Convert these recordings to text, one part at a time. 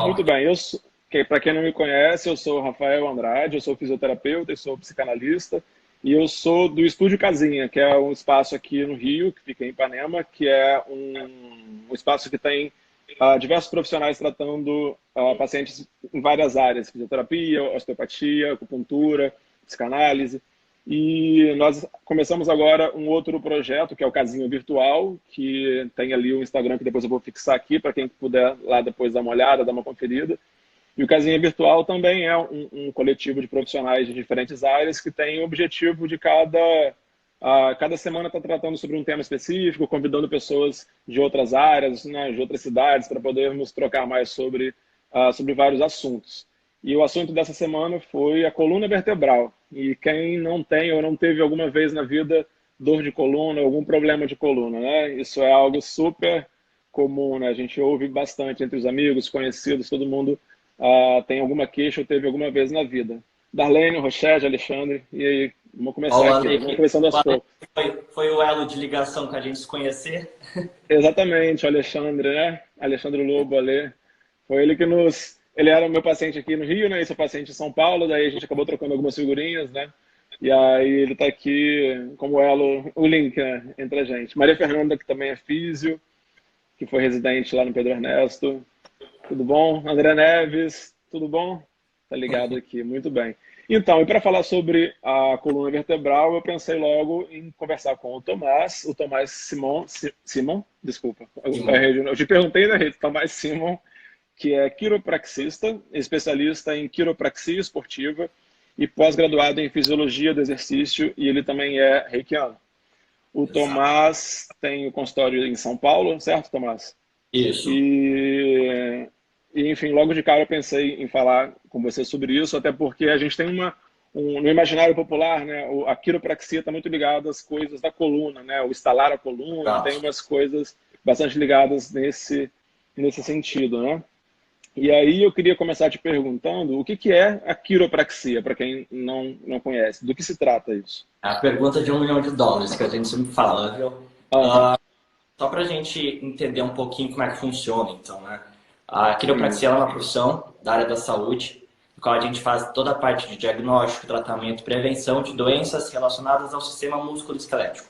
Muito bem. Para quem não me conhece, eu sou o Rafael Andrade, eu sou fisioterapeuta, eu sou psicanalista e eu sou do Estúdio Casinha, que é um espaço aqui no Rio, que fica em Ipanema, que é um espaço que tem diversos profissionais tratando pacientes em várias áreas, fisioterapia, osteopatia, acupuntura, psicanálise. E nós começamos agora um outro projeto, que é o Casinho Virtual, que tem ali o Instagram, que depois eu vou fixar aqui, para quem puder lá depois dar uma olhada, dar uma conferida. E o Casinha Virtual também é um coletivo de profissionais de diferentes áreas que tem o objetivo de cada semana estar tratando sobre um tema específico, convidando pessoas de outras áreas, né, de outras cidades, para podermos trocar mais sobre vários assuntos. E o assunto dessa semana foi a coluna vertebral. E quem não tem ou não teve alguma vez na vida dor de coluna, algum problema de coluna, né? Isso é algo super comum, né? A gente ouve bastante entre os amigos, conhecidos, todo mundo tem alguma queixa ou teve alguma vez na vida. Darlene, Rochelle, Alexandre, e aí, vamos começar Olá, aqui, Andrei, vamos começando aos poucos. foi o elo de ligação com a gente se conhecer. Exatamente, o Alexandre, né? Alexandre Lobo, Ale. Foi ele que nos. Ele era o meu paciente aqui no Rio, né? E seu paciente em São Paulo, daí a gente acabou trocando algumas figurinhas, né? E aí ele tá aqui como elo, o link, né, entre a gente. Maria Fernanda, que também é físio, que foi residente lá no Pedro Ernesto. Tudo bom? André Neves, tudo bom? Tá ligado aqui, muito bem. Então, e para falar sobre a coluna vertebral, eu pensei logo em conversar com o Tomás Simon, desculpa, Simão. eu te perguntei da rede, Tomás Simon, que é quiropraxista, especialista em quiropraxia esportiva e pós-graduado em fisiologia do exercício, e ele também é reikiano. O Exato. Tomás tem o consultório em São Paulo, certo, Tomás? Isso. E, enfim, logo de cara eu pensei em falar com você sobre isso, até porque a gente tem no imaginário popular, né, a quiropraxia está muito ligada às coisas da coluna, né, o estalar a coluna, tem Exato. umas coisas bastante ligadas nesse sentido, né? E aí eu queria começar te perguntando o que é a quiropraxia, para quem não conhece, do que se trata isso? É a pergunta de US$ 1 milhão que a gente sempre fala, viu? Aham, Só para a gente entender um pouquinho como é que funciona, então, né? A uhum, quiropraxia ela é uma profissão da área da saúde, no qual a gente faz toda a parte de diagnóstico, tratamento, prevenção de doenças relacionadas ao sistema músculo-esquelético.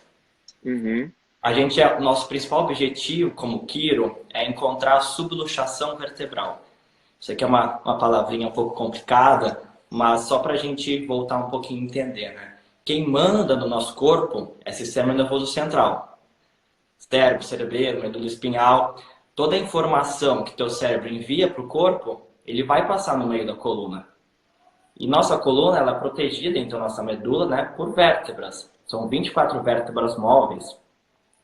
uhum, O nosso principal objetivo como quiro é encontrar a subluxação vertebral. Isso aqui é uma palavrinha um pouco complicada, mas só para a gente voltar um pouquinho e entender, né? Quem manda no nosso corpo é o sistema nervoso central. Cérebro, cerebelo, medula espinhal. Toda a informação que teu cérebro envia para o corpo, ele vai passar no meio da coluna. E nossa coluna ela é protegida, então nossa medula, né, por vértebras. São 24 vértebras móveis.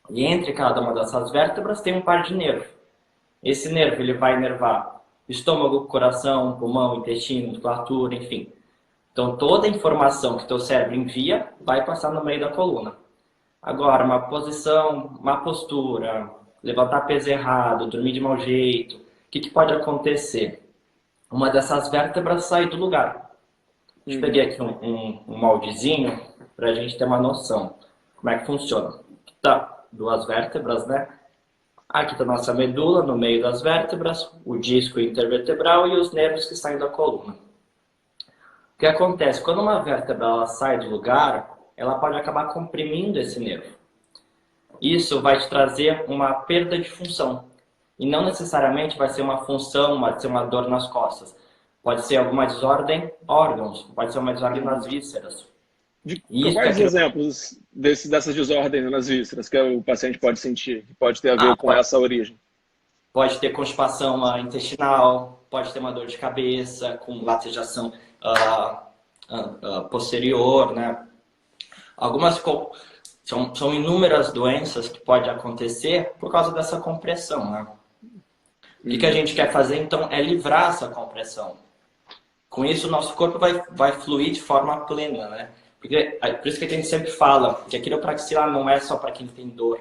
E entre cada uma dessas vértebras tem um par de nervo. Esse nervo ele vai inervar estômago, coração, pulmão, intestino, musculatura, enfim. Então toda a informação que teu cérebro envia vai passar no meio da coluna. Agora, uma posição, uma postura, levantar peso errado, dormir de mau jeito, o que pode acontecer? Uma dessas vértebras sai do lugar. Eu peguei uhum, aqui um moldezinho para a gente ter uma noção como é que funciona. Tá, duas vértebras, né? Aqui está a nossa medula, no meio das vértebras, o disco intervertebral e os nervos que saem da coluna. O que acontece? Quando uma vértebra ela sai do lugar, ela pode acabar comprimindo esse nervo. Isso vai te trazer uma perda de função. E não necessariamente vai ser uma função, vai ser uma dor nas costas. Pode ser alguma desordem órgãos, pode ser uma desordem nas uhum. vísceras. De E isso que quais aqui exemplos dessas desordens nas vísceras que o paciente pode sentir, que pode ter a ver com pode, essa origem? pode ter constipação intestinal, pode ter uma dor de cabeça com latejação posterior, né? Algumas são inúmeras doenças que podem acontecer por causa dessa compressão, né? O que a Uhum, gente quer fazer, então, é livrar essa compressão. Com isso, o nosso corpo vai fluir de forma plena, né? Por isso que a gente sempre fala que a quiropraxia não é só para quem tem dor.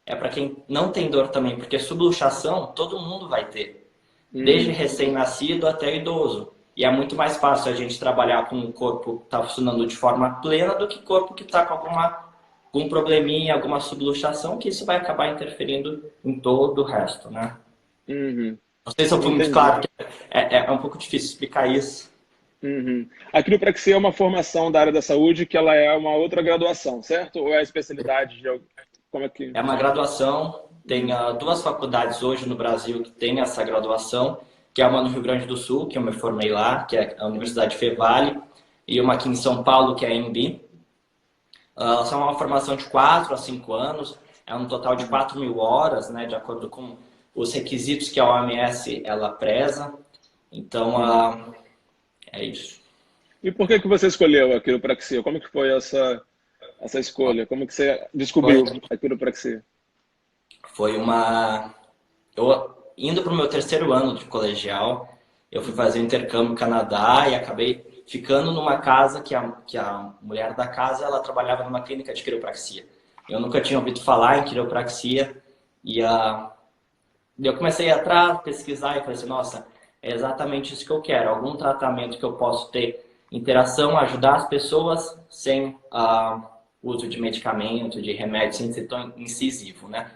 É para quem não tem dor também, porque subluxação todo mundo vai ter. Desde uhum, recém-nascido até idoso. E é muito mais fácil a gente trabalhar com um corpo que está funcionando de forma plena do que corpo que está com algum probleminha, alguma subluxação, que isso vai acabar interferindo em todo o resto, né? uhum. Não sei se eu fui muito Entendi. claro, porque é um pouco difícil explicar isso. Uhum. A quiropraxia é uma formação da área da saúde que ela é uma outra graduação, certo? Ou é a especialidade de como é que... É uma graduação, tem duas faculdades hoje no Brasil que tem essa graduação, que é uma no Rio Grande do Sul, que eu me formei lá, que é a Universidade Fevale, e uma aqui em São Paulo, que é a EMB. São uma formação de 4 a 5 anos, é um total de 4.000 horas, né, de acordo com os requisitos que a OMS ela preza. Então, é isso. E por que que você escolheu a quiropraxia? Como que foi essa escolha? Como que você Foi, descobriu a quiropraxia? foi uma. Eu, indo para o meu terceiro ano de colegial, eu fui fazer intercâmbio no Canadá e acabei ficando numa casa que a mulher da casa ela trabalhava numa clínica de quiropraxia. Eu nunca tinha ouvido falar em quiropraxia e eu comecei a ir atrás, pesquisar e falei assim, nossa, é exatamente isso que eu quero. Algum tratamento que eu possa ter interação, ajudar as pessoas sem uso de medicamento, de remédio, sem ser tão incisivo, né?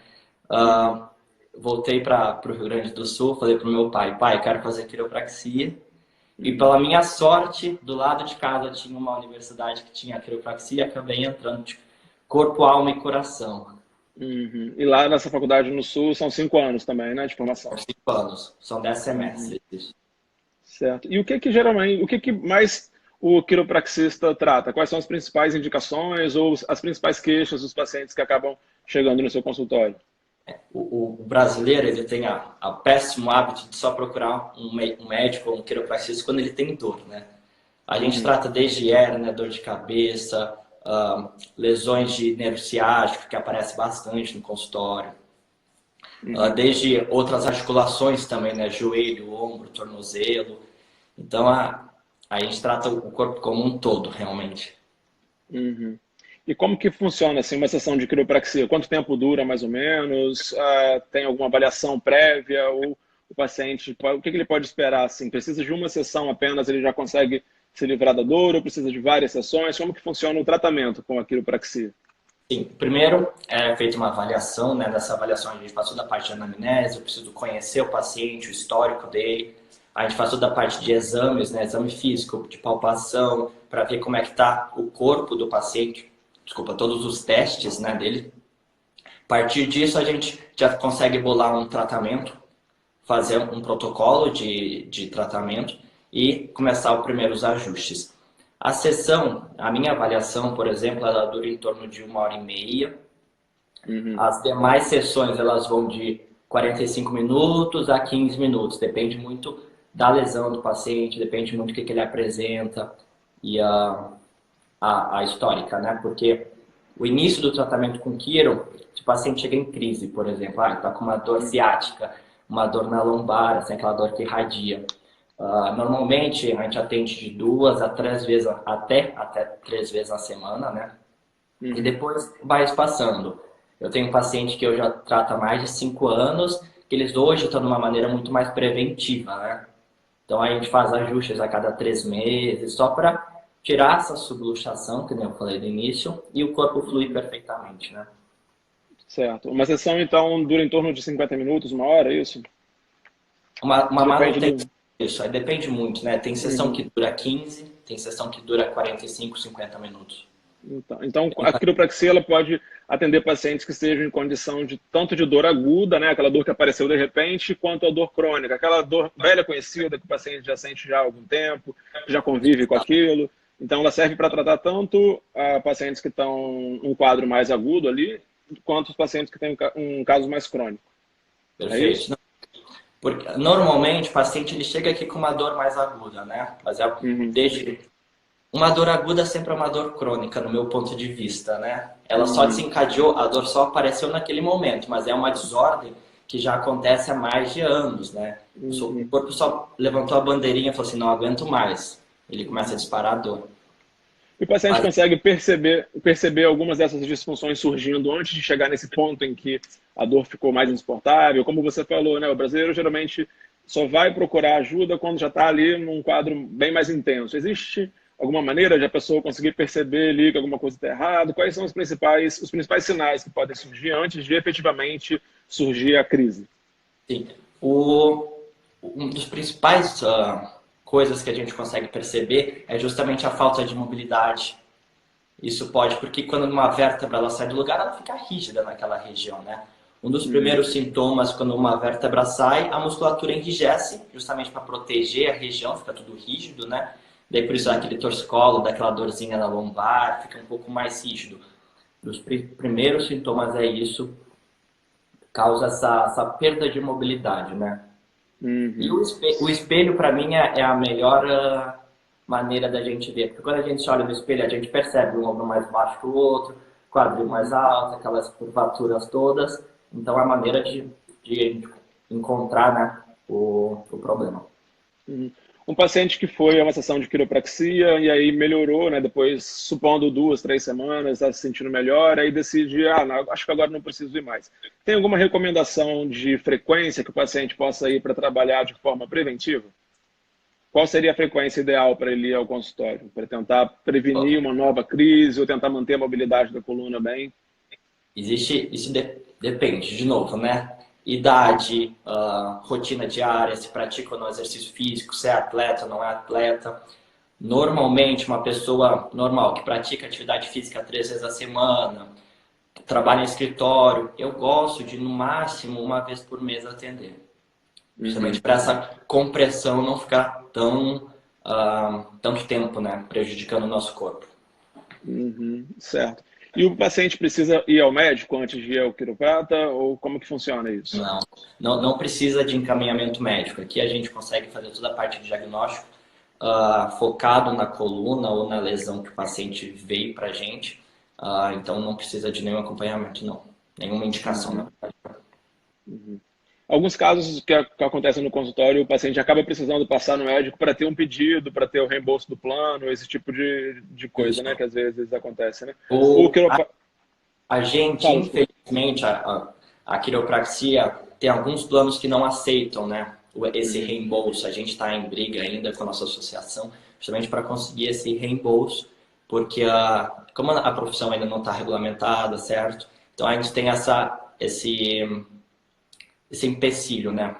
Uhum. Ah, voltei para o Rio Grande do Sul, falei para o meu pai, pai, quero fazer quiropraxia. E Uhum. pela minha sorte, do lado de casa tinha uma universidade que tinha quiropraxia, acabei entrando de corpo, alma e coração. Uhum. E lá nessa faculdade no Sul são 5 anos também, né, de Por formação. 5 anos, são 10 Uhum. semestres. Isso. Certo. E o que que geralmente, o que que mais o quiropraxista trata? Quais são as principais indicações ou as principais queixas dos pacientes que acabam chegando no seu consultório? O brasileiro ele tem a péssimo hábito de só procurar um médico ou um quiropraxista quando ele tem dor, né? A gente Uhum. trata desde hérnia, dor de cabeça, lesões de nervo ciático, que aparece bastante no consultório, Uhum. desde outras articulações também, né? Joelho, ombro, tornozelo. Então, a gente trata o corpo como um todo, realmente. Uhum. E como que funciona assim uma sessão de quiropraxia? Quanto tempo dura mais ou menos? Tem alguma avaliação prévia ou o paciente, o que que ele pode esperar assim? Precisa de uma sessão apenas, ele já consegue se livrar da dor ou precisa de várias sessões? Como que funciona o tratamento com a quiropraxia? Sim, primeiro é feita uma avaliação, né? Nessa avaliação a gente faz toda a parte de anamnese, eu preciso conhecer o paciente, o histórico dele. A gente faz toda a parte de exames, né? Exame físico, de palpação, para ver como é que está o corpo do paciente, desculpa, todos os testes, né, dele. A partir disso a gente já consegue bolar um tratamento, fazer um protocolo de tratamento e começar os primeiros ajustes. A sessão, a minha avaliação, por exemplo, ela dura em torno de 1 hora e meia. Uhum. As demais sessões elas vão de 45 minutos a 15 minutos. Depende muito da lesão do paciente, depende muito do que ele apresenta e a histórica, né? Porque o início do tratamento com quiro, se o paciente chega em crise, por exemplo, está com uma dor Uhum. ciática, uma dor na lombar, assim, aquela dor que irradia. Normalmente a gente atende de 2 a 3 vezes, até 3 vezes na semana, né? E Uhum. depois vai espaçando. Eu tenho um paciente que eu já trato há mais de 5 anos, que eles hoje estão de uma maneira muito mais preventiva, né? Então a gente faz ajustes a cada 3 meses, só para tirar essa subluxação, que nem eu falei no início, e o corpo fluir perfeitamente, né? Certo. Uma sessão então dura em torno de 50 minutos, uma hora, é isso? Uma Depende manutenção, do. isso aí depende muito, né? Tem sessão Uhum. que dura 15, tem sessão que dura 45, 50 minutos. Então, a quiropraxia ela pode atender pacientes que estejam em condição de tanto de dor aguda, né, aquela dor que apareceu de repente, quanto a dor crônica, aquela dor velha conhecida que o paciente já sente já há algum tempo, já convive com aquilo. Então, ela serve para tratar tanto pacientes que estão um quadro mais agudo ali, quanto os pacientes que têm um caso mais crônico. É isso? Perfeito. Porque normalmente o paciente ele chega aqui com uma dor mais aguda, né? Mas Uhum, desde uma dor aguda sempre é uma dor crônica, no meu ponto de vista, né? Ela só uhum, desencadeou, a dor só apareceu naquele momento, mas é uma desordem que já acontece há mais de anos, né? O uhum. corpo só levantou a bandeirinha e falou assim, não aguento mais. Ele começa a disparar a dor. E o paciente Mas, consegue perceber algumas dessas disfunções surgindo antes de chegar nesse ponto em que a dor ficou mais insuportável. Como você falou, né, o brasileiro geralmente só vai procurar ajuda quando já está ali num quadro bem mais intenso. Existe alguma maneira de a pessoa conseguir perceber ali que alguma coisa está errada? Quais são os principais sinais que podem surgir antes de efetivamente surgir a crise? sim, o, um dos principais coisas que a gente consegue perceber é justamente a falta de mobilidade. Isso pode, porque quando uma vértebra ela sai do lugar, ela fica rígida naquela região, né? Um dos primeiros sintomas quando uma vértebra sai, a musculatura enrijece, justamente para proteger a região, fica tudo rígido, né? Daí por isso aquele torcicolo, daquela dorzinha na lombar, fica um pouco mais rígido. Os primeiros sintomas é isso, causa essa perda de mobilidade, né? E o espelho para mim, é a melhor maneira da gente ver. Porque quando a gente olha no espelho, a gente percebe um ombro mais baixo que o outro, quadril mais alto, aquelas curvaturas todas. Então, é a maneira de encontrar, né, o problema. Um paciente que foi a uma sessão de quiropraxia e aí melhorou, né? Depois, supondo 2, 3 semanas, está se sentindo melhor, aí decide, não, acho que agora não preciso ir mais. Tem alguma recomendação de frequência que o paciente possa ir para trabalhar de forma preventiva? Qual seria a frequência ideal para ele ir ao consultório? Para tentar prevenir uma nova crise ou tentar manter a mobilidade da coluna bem? Isso depende, de novo, né? Idade, rotina diária, se pratica ou não exercício físico, se é atleta ou não é atleta. Normalmente, uma pessoa normal que pratica atividade física 3 vezes a semana, trabalha em escritório, eu gosto de, no máximo, 1 vez por mês atender. Justamente para essa compressão não ficar tanto tempo, né, prejudicando o nosso corpo. Certo. E o paciente precisa ir ao médico antes de ir ao quiroprata ou como que funciona isso? Não precisa de encaminhamento médico. Aqui a gente consegue fazer toda a parte de diagnóstico focado na coluna ou na lesão que o paciente veio para a gente. Então não precisa de nenhum acompanhamento, não. Nenhuma indicação, na verdade. Alguns casos que acontecem no consultório, o paciente acaba precisando passar no médico para ter um pedido, para ter o reembolso do plano, esse tipo de coisa, Isso. né? Que às vezes acontece, né? A gente, infelizmente, a quiropraxia tem alguns planos que não aceitam, né, esse reembolso. A gente está em briga ainda com a nossa associação, justamente para conseguir esse reembolso, porque como a profissão ainda não está regulamentada, certo? Então a gente tem esse empecilho, né?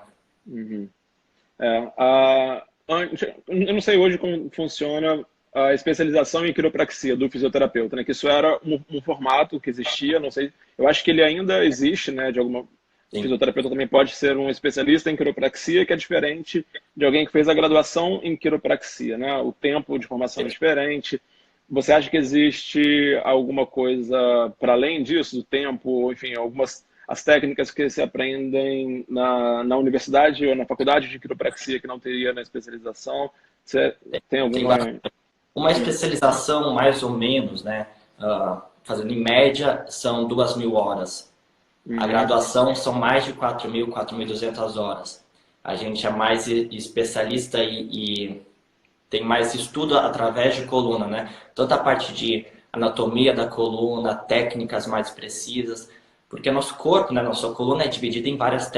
Eu não sei hoje como funciona a especialização em quiropraxia do fisioterapeuta, né? Que isso era um formato que existia, não sei, eu acho que ele ainda existe, né? O fisioterapeuta também pode ser um especialista em quiropraxia, que é diferente de alguém que fez a graduação em quiropraxia, né? O tempo de formação é diferente. Você acha que existe alguma coisa para além disso, do tempo, enfim, as técnicas que se aprendem na universidade ou na faculdade de quiropraxia que não teria na especialização? Você tem alguma... Uma especialização, mais ou menos, né? Fazendo em média, são 2.000 horas. A graduação são mais de 4.000, 4.200 horas. A gente é mais especialista e tem mais estudo através de coluna, né? Tanto a parte de anatomia da coluna, técnicas mais precisas, porque nosso corpo, né, nossa coluna é dividida em várias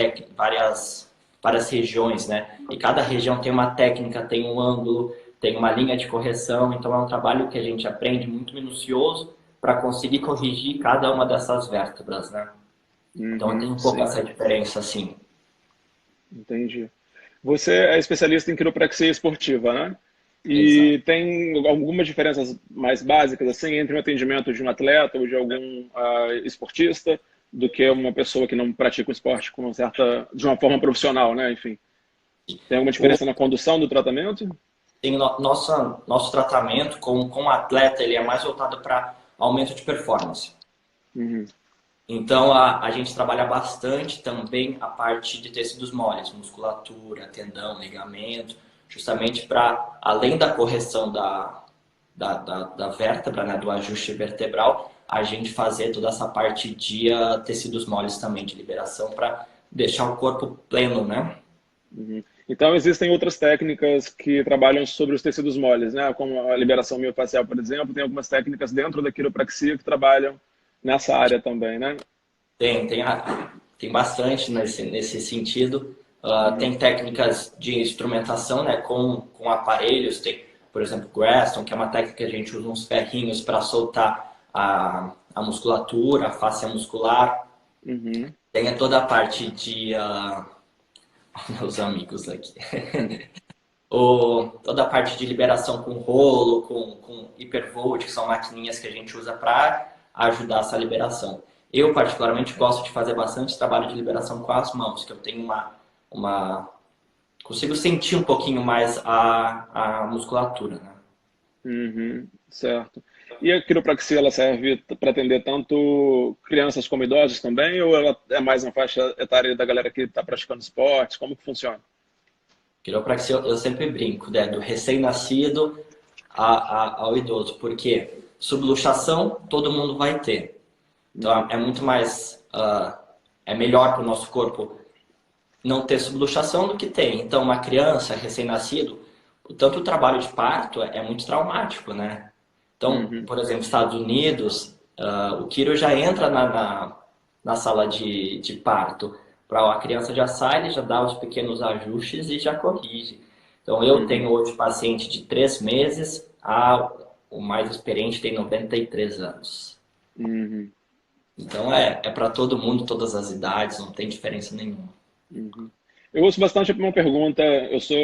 regiões, né? E cada região tem uma técnica, tem um ângulo, tem uma linha de correção, então é um trabalho que a gente aprende muito minucioso para conseguir corrigir cada uma dessas vértebras, né? Então tem um pouco essa diferença, assim. Entendi. Você é especialista em quiropraxia esportiva, né? E tem algumas diferenças mais básicas, assim, entre o atendimento de um atleta ou de algum esportista do que uma pessoa que não pratica o esporte de uma forma profissional, né? Enfim. Tem alguma diferença na condução do tratamento? Tem nosso tratamento com o atleta, ele é mais voltado para aumento de performance. Então, a gente trabalha bastante também a parte de tecidos moles, musculatura, tendão, ligamento, justamente para, além da correção da vértebra, né, do ajuste vertebral, a gente fazer toda essa parte de tecidos moles também, de liberação, para deixar o corpo pleno, né? Então, existem outras técnicas que trabalham sobre os tecidos moles, né? Como a liberação miofascial, por exemplo. Tem algumas técnicas dentro da quiropraxia que trabalham nessa área também, né? Tem bastante nesse sentido. Tem técnicas de instrumentação, né, com aparelhos. Tem, por exemplo, Graston, que é uma técnica que a gente usa uns ferrinhos para soltar a musculatura, a fáscia muscular. Tem toda a parte Meus amigos aqui. Toda a parte de liberação com rolo, com hipervolt, que são maquininhas que a gente usa para ajudar essa liberação. Eu, particularmente, gosto de fazer bastante trabalho de liberação com as mãos, que eu tenho uma... consigo sentir um pouquinho mais a musculatura, né? Uhum, certo. E a quiropraxia, ela serve para atender tanto crianças como idosos também, ou ela é mais na faixa etária da galera que está praticando esportes? Como que funciona? Quiropraxia, eu sempre brinco, né? Do recém-nascido ao idoso, porque subluxação todo mundo vai ter. Então é muito mais, é melhor para o nosso corpo não ter subluxação do que ter. Então uma criança recém-nascido, tanto o trabalho de parto é muito traumático, né? Então, Uhum, por exemplo, Estados Unidos, o quiro já entra na sala de parto. Para a criança já sai, ele já dá os pequenos ajustes e já corrige. Então, eu uhum, tenho hoje paciente de 3 meses, o mais experiente tem 93 anos. uhum, Então, é para todo mundo, todas as idades, não tem diferença nenhuma. uhum. Eu ouço bastante uma pergunta, eu sou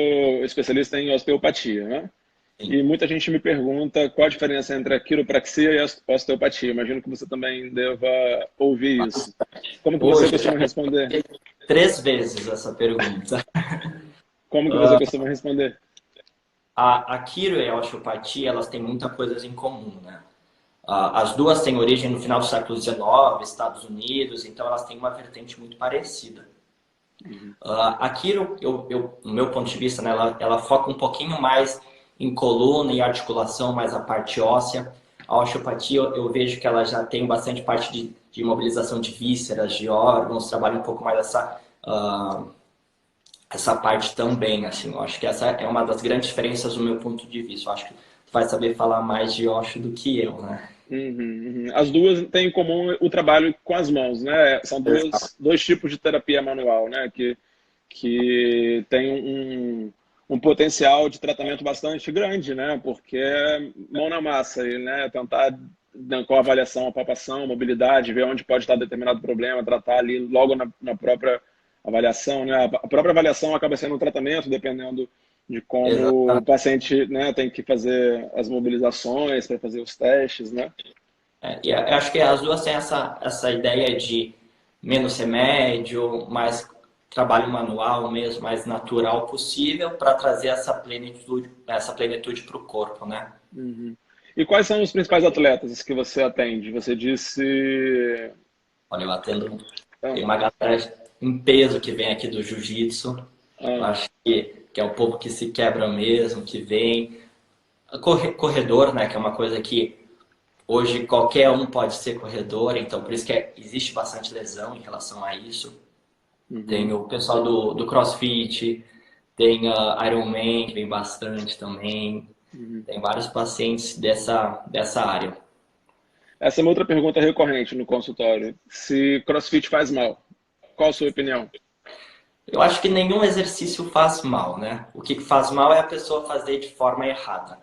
especialista em osteopatia, né? Sim. E muita gente me pergunta qual a diferença entre a quiropraxia e a osteopatia. Imagino que você também deva ouvir isso. Como que você Hoje, eu já costuma responder? respondi 3 vezes essa pergunta. Como que você costuma responder? A quiro e a osteopatia, elas têm muitas coisas em comum, né? As duas têm origem no final do século XIX, Estados Unidos, então elas têm uma vertente muito parecida. Uhum, A quiro, no meu ponto de vista, né, ela foca um pouquinho mais em coluna e articulação, mais a parte óssea. A osteopatia, eu vejo que ela já tem bastante parte de mobilização de vísceras, de órgãos, trabalha um pouco mais essa parte também, assim. Eu acho que essa é uma das grandes diferenças do meu ponto de vista. Eu acho que tu vai saber falar mais de osteo do que eu, né? uhum, uhum. As duas têm em comum o trabalho com as mãos, né? São dois tipos de terapia manual, né? Que tem um potencial de tratamento bastante grande, né? Porque é mão na massa, e, né? Tentar, né, com a avaliação, a palpação, a mobilidade, ver onde pode estar determinado problema, tratar ali logo na própria avaliação, né? A própria avaliação acaba sendo um tratamento, dependendo de como o Exatamente. paciente, né, tem que fazer as mobilizações para fazer os testes, né? E eu acho que as duas têm essa ideia de menos remédio, mais trabalho manual mesmo, mais natural possível para trazer essa plenitude para o corpo, né? Uhum. E quais são os principais atletas que você atende? Você disse. Olha, eu atendo, Ah, tem uma galera em peso que vem aqui do jiu-jitsu, eu ah, acho que é o povo que se quebra mesmo, que vem. Corredor, né, que é uma coisa que hoje qualquer um pode ser corredor, então por isso que existe bastante lesão em relação a isso. Tem uhum, o pessoal do CrossFit, tem a Ironman, que vem bastante também. uhum. Tem vários pacientes dessa área. Essa é uma outra pergunta recorrente no consultório. Se CrossFit faz mal, qual a sua opinião? Eu acho que nenhum exercício faz mal, né? O que faz mal é a pessoa fazer de forma errada.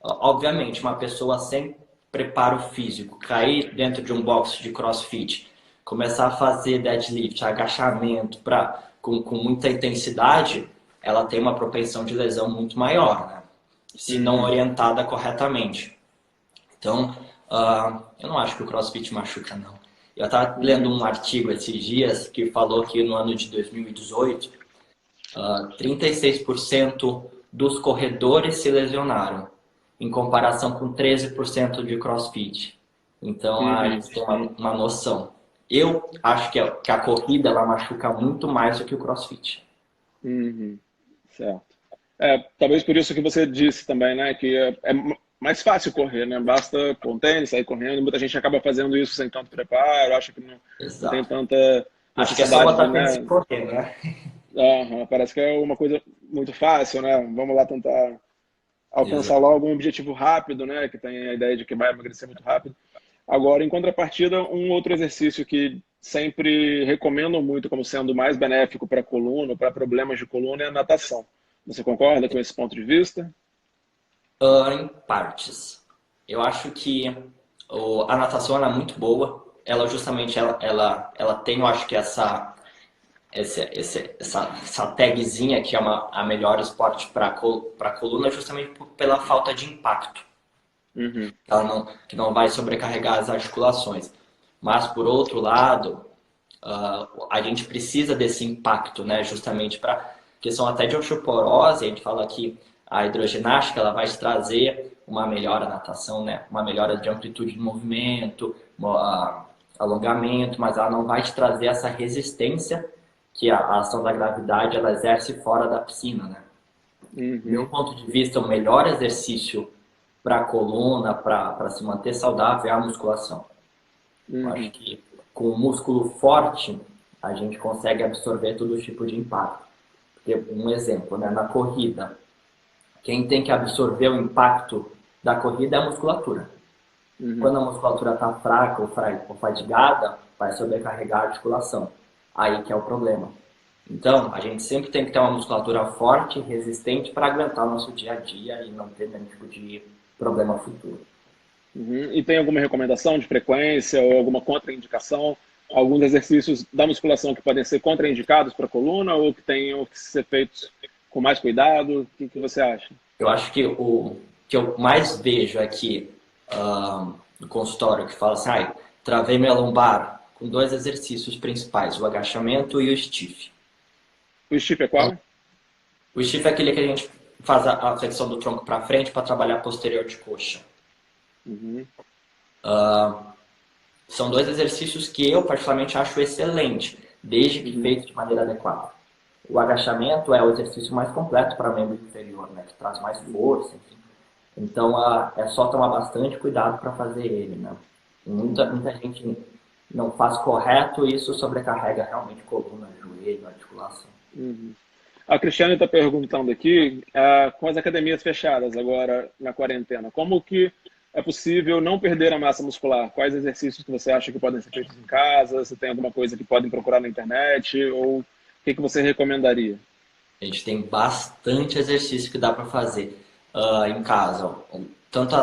Obviamente, uma pessoa sem preparo físico, cair dentro de um box de CrossFit, começar a fazer deadlift, agachamento com muita intensidade, ela tem uma propensão de lesão muito maior, né? Se não Uhum, orientada corretamente. Então, eu não acho que o CrossFit machuca, não. Eu estava lendo uhum, um artigo esses dias que falou que no ano de 2018, 36% dos corredores se lesionaram, em comparação com 13% de CrossFit. Então, a uhum, gente tem uma noção. Eu acho que a corrida ela machuca muito mais do que o CrossFit. uhum. Certo. Talvez por isso que você disse também, né, que é mais fácil correr, né? Basta pôr um tênis, sair correndo. Muita gente acaba fazendo isso sem tanto preparo, acha que não tem Exato. tanta Acho que é só necessidade de, botar tênis e né? correr, né? Aham, parece que é uma coisa muito fácil, né? Vamos lá tentar alcançar Exato. logo um objetivo rápido, né? Que tem a ideia de que vai emagrecer muito rápido. Agora, em contrapartida, um outro exercício que sempre recomendo muito como sendo mais benéfico para a coluna, para problemas de coluna, é a natação. Você concorda com esse ponto de vista? Em partes. Eu acho que a natação ela é muito boa. Ela justamente ela tem, eu acho que essa tagzinha que é a melhor esporte para coluna justamente pela falta de impacto. Uhum. Que não vai sobrecarregar as articulações. Mas, por outro lado, a gente precisa desse impacto, né? Justamente para questão até de osteoporose, a gente fala que a hidroginástica ela vai te trazer uma melhora na natação, né? Uma melhora de amplitude do movimento, alongamento, mas ela não vai te trazer essa resistência que a ação da gravidade ela exerce fora da piscina, né? Do meu Uhum. ponto de vista, o melhor exercício para a coluna, para se manter saudável, é a musculação. Eu acho Uhum. que com o músculo forte, a gente consegue absorver todo tipo de impacto. Porque, um exemplo, né? Na corrida, quem tem que absorver o impacto da corrida é a musculatura. Uhum. Quando a musculatura está fraca ou fadigada, vai sobrecarregar a articulação. Aí que é o problema. Então, a gente sempre tem que ter uma musculatura forte, resistente para aguentar o nosso dia a dia e não ter nenhum tipo de problema futuro. Uhum. E tem alguma recomendação de frequência ou alguma contraindicação? Alguns exercícios da musculação que podem ser contraindicados para a coluna ou que tenham que ser feitos com mais cuidado? O que você acha? Eu acho que o que eu mais vejo aqui no consultório que fala assim, travei minha lombar com dois exercícios principais, o agachamento e o stiff. O stiff é qual? O stiff é aquele que a gente faz a flexão do tronco para frente para trabalhar a posterior de coxa. Uhum. São dois exercícios que eu particularmente acho excelente, desde que Uhum. feito de maneira adequada. O agachamento é o exercício mais completo para membro inferior, né, que traz mais força, enfim. Então é só tomar bastante cuidado para fazer ele, né? Muita gente não faz correto e isso sobrecarrega realmente coluna, joelho, articulação. Uhum. A Cristiane está perguntando aqui, com as academias fechadas agora na quarentena, como que é possível não perder a massa muscular? Quais exercícios que você acha que podem ser feitos em casa? Se tem alguma coisa que podem procurar na internet? Ou o que você recomendaria? A gente tem bastante exercício que dá para fazer em casa. Tanto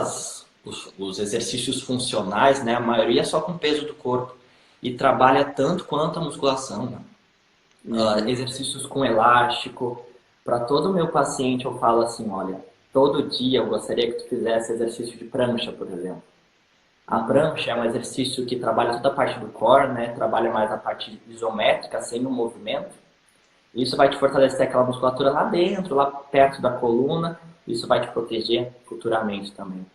os exercícios funcionais, né? A maioria é só com peso do corpo. E trabalha tanto quanto a musculação, né? Uhum. Exercícios com elástico. Para todo meu paciente eu falo assim, olha, todo dia eu gostaria que tu fizesse exercício de prancha, por exemplo. A Uhum. prancha é um exercício que trabalha toda a parte do core, né? Trabalha mais a parte isométrica, sem o movimento. Isso vai te fortalecer aquela musculatura lá dentro, lá perto da coluna. Isso vai te proteger futuramente também.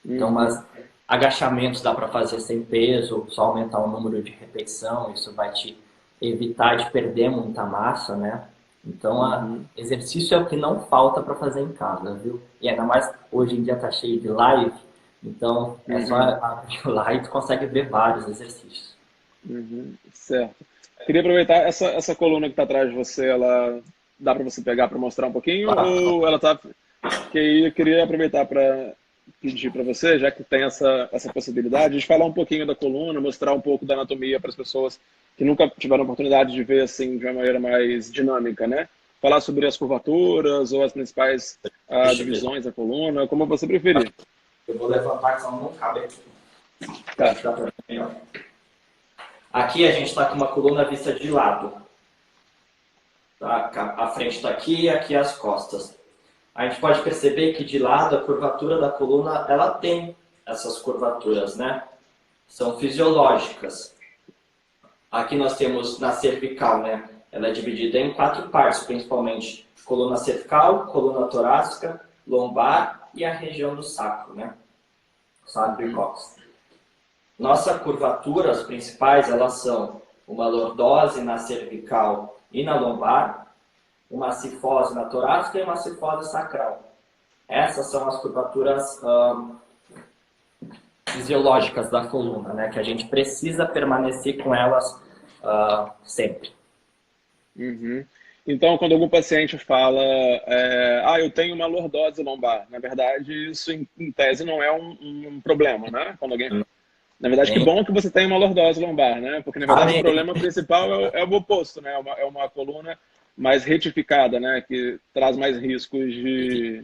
Então, Uhum. mas agachamentos dá para fazer sem peso, só aumentar o número de repetição. Isso vai te evitar de perder muita massa, né? Então, Uhum. exercício é o que não falta para fazer em casa, viu? E ainda mais hoje em dia tá cheio de live, então é só Uhum. abrir lá e tu consegue ver vários exercícios. Uhum. Certo. Queria aproveitar essa coluna que está atrás de você, ela dá para você pegar para mostrar um pouquinho Claro. ou ela está que aí eu queria aproveitar para pedir para você, já que tem essa possibilidade, de falar um pouquinho da coluna, mostrar um pouco da anatomia para as pessoas que nunca tiveram a oportunidade de ver assim de uma maneira mais dinâmica, né? Falar sobre as curvaturas ou as principais Deixa eu ver. divisões da coluna, como você preferir. Eu vou levantar que senão não cabe aqui. Para Tá. ajudar para melhor. Aqui a gente está com uma coluna vista de lado. Tá? A frente está aqui e aqui as costas. A gente pode perceber que de lado a curvatura da coluna ela tem essas curvaturas, né? São fisiológicas. Aqui nós temos na cervical, né? Ela é dividida em quatro partes, principalmente coluna cervical, coluna torácica, lombar e a região do sacro, né? Sacro e Uhum. cóccix. Nossa curvatura, as principais, elas são uma lordose na cervical e na lombar, uma cifose na torácica e uma cifose sacral. Essas são as curvaturas fisiológicas da coluna, né? Que a gente precisa permanecer com elas sempre. Uhum. Então, quando algum paciente fala, eu tenho uma lordose lombar, na verdade, isso em tese não é um problema, né? Quando alguém, na verdade, que Nem... bom que você tem uma lordose lombar, né? Porque, na verdade, o Amém. problema principal é o oposto, né? É uma coluna mais retificada, né? Que traz mais riscos de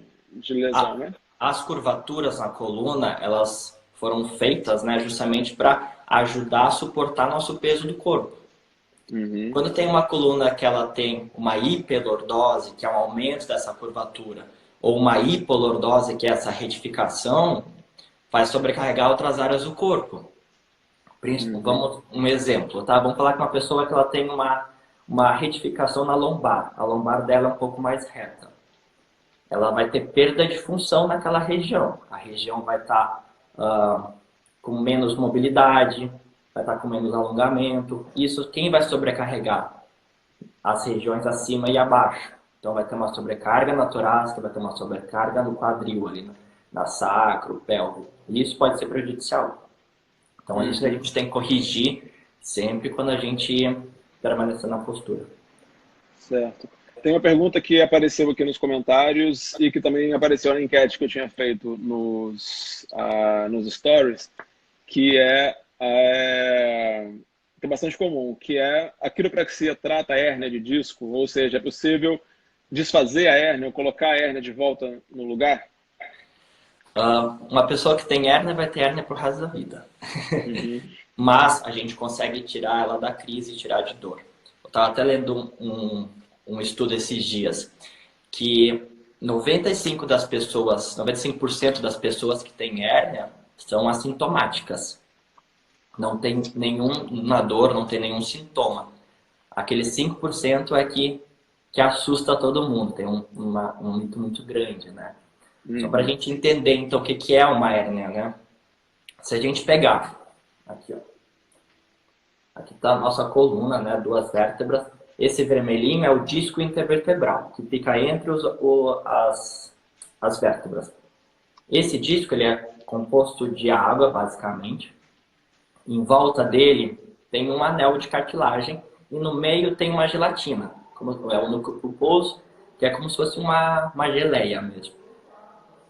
lesão, né? As curvaturas na coluna, elas foram feitas, né, justamente para ajudar a suportar nosso peso do corpo. Uhum. Quando tem uma coluna que ela tem uma hiperlordose, que é um aumento dessa curvatura, ou uma hipolordose, que é essa retificação, vai sobrecarregar outras áreas do corpo. Uhum. Vamos um exemplo, tá? Vamos falar com uma pessoa que ela tem uma retificação na lombar. A lombar dela é um pouco mais reta. Ela vai ter perda de função naquela região. A região vai estar com menos mobilidade, vai estar com menos alongamento. Isso quem vai sobrecarregar? As regiões acima e abaixo. Então vai ter uma sobrecarga na torácica, vai ter uma sobrecarga no quadril ali, na sacro, pélvico. E isso pode ser prejudicial. Então, é isso que a Uhum. gente tem que corrigir sempre quando a gente permanecer na postura. Certo. Tem uma pergunta que apareceu aqui nos comentários e que também apareceu na enquete que eu tinha feito nos stories, que que é bastante comum, que é a quiropraxia trata a hérnia de disco, ou seja, é possível desfazer a hérnia ou colocar a hérnia de volta no lugar? Uma pessoa que tem hérnia vai ter hérnia pro resto da vida. Uhum. Mas a gente consegue tirar ela da crise e tirar de dor. Eu estava até lendo um estudo esses dias que 95% das pessoas que têm hérnia são assintomáticas. Não tem nenhuma dor, não tem nenhum sintoma. Aquele 5% é que assusta todo mundo, tem um mito muito grande, né? Só para a Uhum. gente entender, então, o que que é uma hérnia, né? Se a gente pegar, aqui, ó, aqui está a nossa coluna, né? Duas vértebras. Esse vermelhinho é o disco intervertebral, que fica entre as vértebras. Esse disco ele é composto de água, basicamente. Em volta dele tem um anel de cartilagem e no meio tem uma gelatina, como é o núcleo pulposo, que é como se fosse uma geleia mesmo.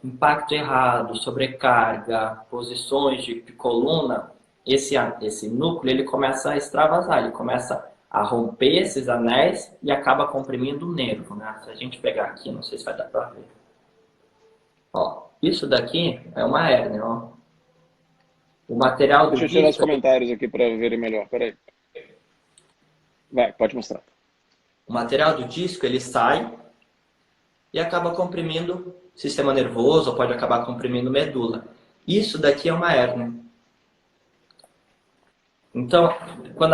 Impacto errado, sobrecarga, posições de coluna, esse núcleo ele começa a extravasar, ele começa a romper esses anéis e acaba comprimindo o nervo, né? Se a gente pegar aqui, não sei se vai dar para ver. Ó, isso daqui é uma hérnia, ó. O material do Deixa eu tirar os disco, comentários aqui para verem melhor. Peraí. Vai, pode mostrar. o material do disco ele sai e acaba comprimindo o sistema nervoso, ou pode acabar comprimindo medula. Isso daqui é uma hérnia. Então, quando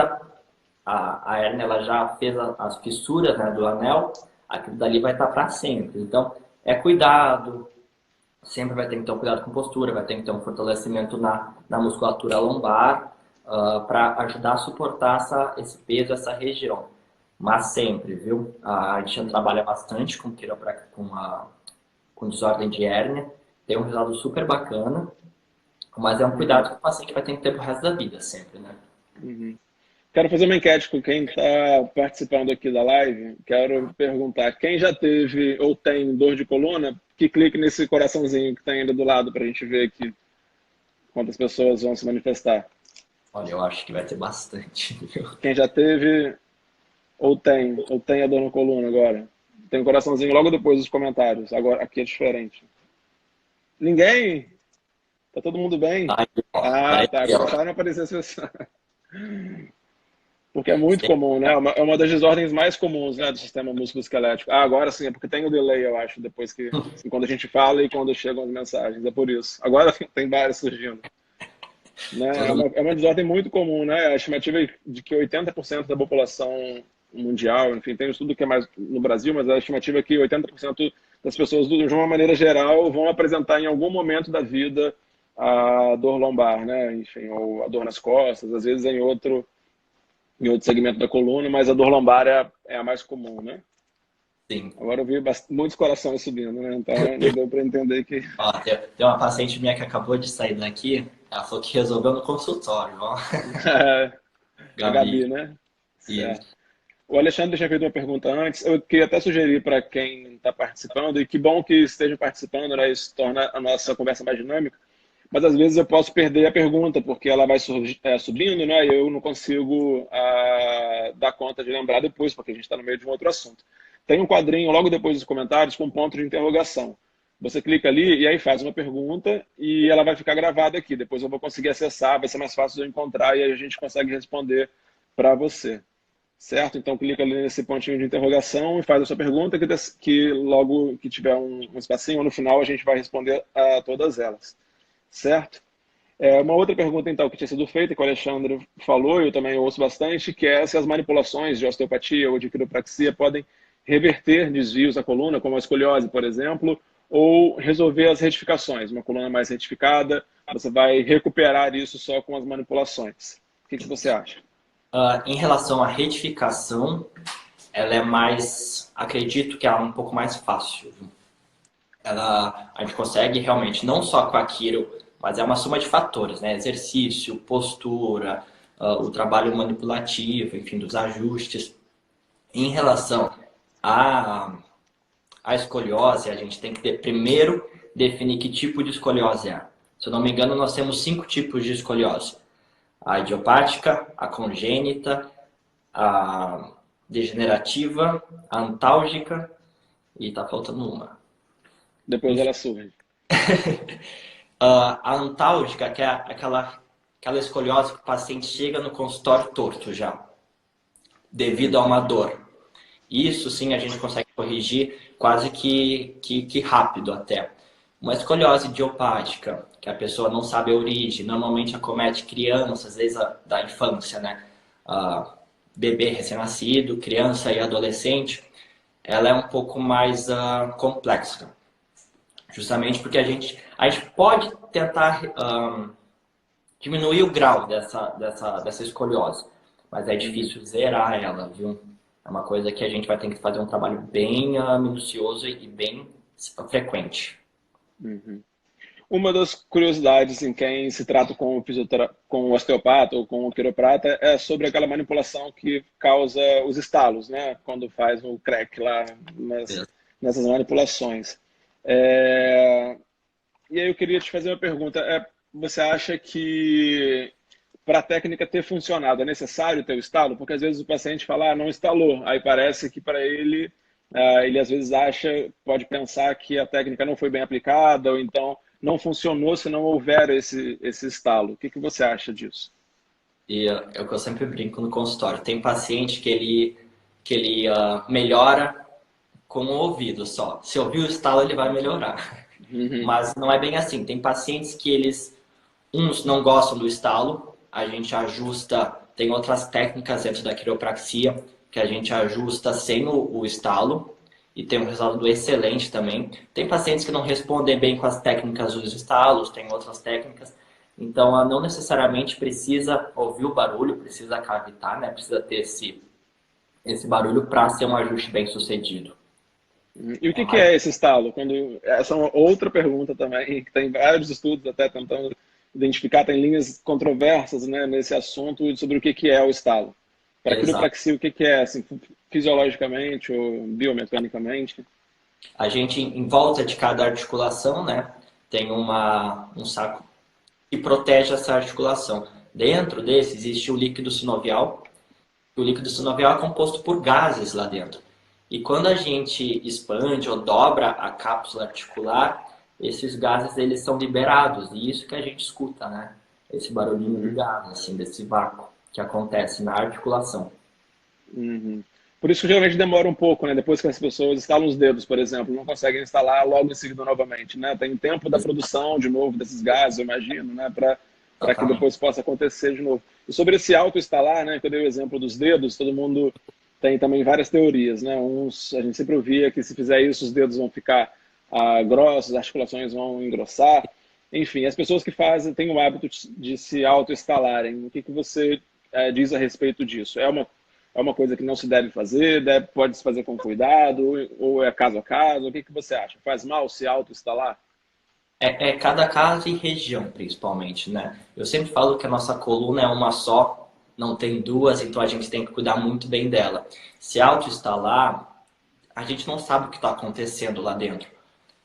a hérnia ela já fez as fissuras, né, do anel, aquilo dali vai estar para sempre. Então, é cuidado, sempre vai ter que ter um cuidado com postura, vai ter que ter um fortalecimento na musculatura lombar, para ajudar a suportar esse peso, essa região. Mas sempre, viu? A gente trabalha bastante com quiropraxia, com desordem de hérnia, tem um resultado super bacana, mas é um cuidado Uhum. que o paciente vai ter que ter pro resto da vida, sempre, né? Uhum. Quero fazer uma enquete com quem está participando aqui da live. Quero perguntar: quem já teve ou tem dor de coluna, que clique nesse coraçãozinho que está ainda do lado para a gente ver aqui quantas pessoas vão se manifestar. Olha, eu acho que vai ter bastante, viu? Quem já teve ou tem a dor na coluna agora. Tem um coraçãozinho logo depois dos comentários. Agora, aqui é diferente. Ninguém? Tá todo mundo bem? Aí, ó, Ah, tá. apareceu. Começaram a aparecer as pessoas. Porque é muito comum, né? É uma das desordens mais comuns, né, do sistema músculo-esquelético. Ah, agora sim, é porque tem o delay, eu acho, depois que quando a gente fala e quando chegam as mensagens. É por isso. Agora tem várias surgindo. Né? Todo É uma desordem muito comum, né? A estimativa é de que 80% da população mundial, enfim, tem um estudo que é mais no Brasil, mas a estimativa é que 80% das pessoas, de uma maneira geral, vão apresentar em algum momento da vida a dor lombar, né? Enfim, ou a dor nas costas, às vezes em outro segmento da coluna, mas a dor lombar é a mais comum, né? sim. Agora eu vi muitos corações subindo, né? Então já deu para entender que Ó, tem uma paciente minha que acabou de sair daqui, ela falou que resolveu no consultório, ó. a Gabi. Gabi, né? Certo. Isso. O Alexandre tinha feito uma pergunta antes. Eu queria até sugerir para quem está participando, e que bom que esteja participando, né? Isso torna a nossa conversa mais dinâmica. Mas às vezes eu posso perder a pergunta, porque ela vai subindo, né? E eu não consigo dar conta de lembrar depois, porque a gente está no meio de um outro assunto. Tem um quadrinho logo depois dos comentários com um ponto de interrogação. Você clica ali e aí faz uma pergunta e ela vai ficar gravada aqui. Depois eu vou conseguir acessar, vai ser mais fácil de eu encontrar e aí a gente consegue responder para você. certo? Então clica ali nesse pontinho de interrogação e faz a sua pergunta, que logo que tiver um espacinho no final a gente vai responder a todas elas, certo? Uma outra pergunta, então, que tinha sido feita, que o Alexandre falou, e eu também ouço bastante, que é se as manipulações de osteopatia ou de quiropraxia podem reverter desvios da coluna, como a escoliose, por exemplo, ou resolver as retificações. Uma coluna mais retificada, você vai recuperar isso só com as manipulações. O que você acha? Em relação à retificação, ela é mais, acredito que ela é um pouco mais fácil. A gente consegue realmente, não só com a quiro, mas é uma soma de fatores, né? Exercício, postura, o trabalho manipulativo, enfim, dos ajustes. Em relação à, à escoliose, a gente tem que primeiro definir que tipo de escoliose é. Se eu não me engano, nós temos 5 tipos de escoliose. A idiopática, a congênita, a degenerativa, a antálgica e tá faltando uma. Depois ela surge. A antálgica, que é aquela escoliose que o paciente chega no consultório torto já, devido a uma dor. Isso sim a gente consegue corrigir quase que rápido até. Uma escoliose idiopática, que a pessoa não sabe a origem, normalmente acomete crianças, desde da infância, né? Bebê recém-nascido, criança e adolescente, ela é um pouco mais complexa. Justamente porque a gente pode tentar diminuir o grau dessa escoliose, mas é difícil zerar ela, viu? É uma coisa que a gente vai ter que fazer um trabalho bem minucioso e bem frequente. Uhum. Uma das curiosidades em quem se trata com com o osteopata ou com o quiroprata é sobre aquela manipulação que causa os estalos, né? Quando faz o crack lá nessas manipulações. E aí eu queria te fazer uma pergunta. Você acha que para a técnica ter funcionado é necessário ter o estalo? Porque às vezes o paciente fala, não instalou. Aí parece que para ele, ele às vezes pode pensar que a técnica não foi bem aplicada ou então não funcionou se não houver esse estalo. O que você acha disso? E é o que eu sempre brinco no consultório. Tem paciente que ele melhora com o ouvido só. Se ouvir o estalo, ele vai melhorar. Uhum. Mas não é bem assim. Tem pacientes que uns não gostam do estalo, a gente ajusta, tem outras técnicas dentro da quiropraxia que a gente ajusta sem o estalo e tem um resultado excelente também. Tem pacientes que não respondem bem com as técnicas dos estalos, tem outras técnicas. Então, não necessariamente precisa ouvir o barulho, precisa cavitar, né? Precisa ter esse barulho para ser um ajuste bem sucedido. E o que é esse estalo? Essa é uma outra pergunta também, que tem vários estudos até tentando identificar, tem linhas controversas, né, nesse assunto sobre o que é o estalo. Para a Exato. quiropraxia, o que é, assim, fisiologicamente ou biomecanicamente? A gente, em volta de cada articulação, né, tem um saco que protege essa articulação. Dentro desse existe o líquido sinovial. O líquido sinovial é composto por gases lá dentro. E quando a gente expande ou dobra a cápsula articular, esses gases eles são liberados. E isso que a gente escuta, né? Esse barulhinho de gás, assim, desse vácuo que acontece na articulação. Uhum. Por isso que geralmente demora um pouco, né? Depois que as pessoas instalam os dedos, por exemplo, não conseguem instalar logo em seguida novamente, né? Tem tempo da produção de novo desses gases, eu imagino, né? Para que Exatamente. depois possa acontecer de novo. E sobre esse auto-instalar, né? Que eu dei o exemplo dos dedos, todo mundo tem também várias teorias, né? A gente sempre ouvia que se fizer isso, os dedos vão ficar grossos, as articulações vão engrossar. Enfim, as pessoas que têm o hábito de se auto-instalarem, o que você diz a respeito disso? É uma coisa que não se deve fazer, pode se fazer com cuidado, ou é caso a caso? O que você acha? Faz mal se auto-instalar? É cada caso e região, principalmente, né? Eu sempre falo que a nossa coluna é uma só, não tem duas, então a gente tem que cuidar muito bem dela. Se auto-instalar, a gente não sabe o que está acontecendo lá dentro.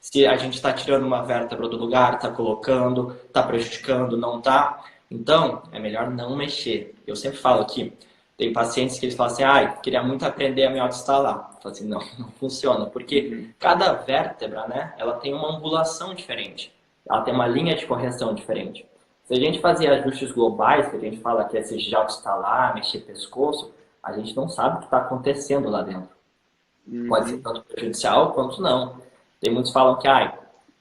Se a gente está tirando uma vértebra do lugar, está colocando, está prejudicando, não está. Então, é melhor não mexer. Eu sempre falo que tem pacientes que eles falam assim, queria muito aprender a me autoinstalar. Eu falo assim, não, não funciona, porque Uhum. cada vértebra, né, ela tem uma angulação diferente. Ela tem uma linha de correção diferente. Se a gente fazer ajustes globais, que a gente fala que é se autoinstalar, mexer pescoço, a gente não sabe o que está acontecendo lá dentro. Pode ser Uhum. tanto prejudicial quanto não. Tem muitos que falam que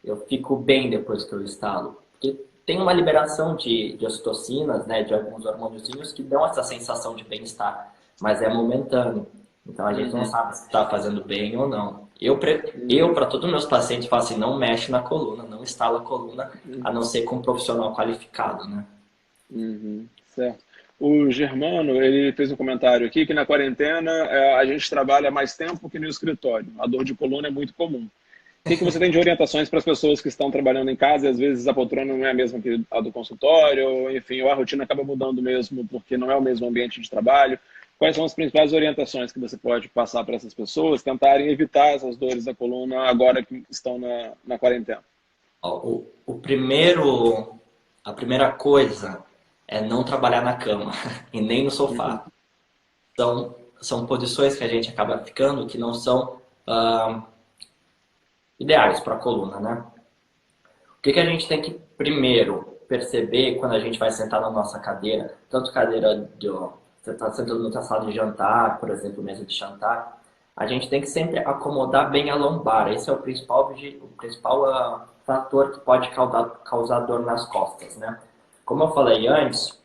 eu fico bem depois que eu instalo. Porque tem uma liberação de ocitocinas, né, de alguns hormôniozinhos que dão essa sensação de bem-estar, mas é momentâneo. Então a gente não Uhum. sabe se está fazendo bem ou não. Eu Uhum. para todos os meus pacientes, falo assim, não mexe na coluna, não instala a coluna, a não ser com um profissional qualificado, né? Uhum. Certo. O Germano, ele fez um comentário aqui que na quarentena a gente trabalha mais tempo que no escritório. A dor de coluna é muito comum. O que que você tem de orientações para as pessoas que estão trabalhando em casa e às vezes a poltrona não é a mesma que a do consultório, ou, enfim, ou a rotina acaba mudando mesmo porque não é o mesmo ambiente de trabalho? Quais são as principais orientações que você pode passar para essas pessoas tentarem evitar essas dores da coluna agora que estão na quarentena? Ó, a primeira coisa é não trabalhar na cama e nem no Uhum. sofá. São posições que a gente acaba ficando que não são ideais para a coluna, né? O que a gente tem que primeiro perceber quando a gente vai sentar na nossa cadeira, tanto cadeira você está sentando na sala de jantar, por exemplo, mesa de jantar, a gente tem que sempre acomodar bem a lombar. Esse é o principal fator que pode causar dor nas costas, né? Como eu falei antes,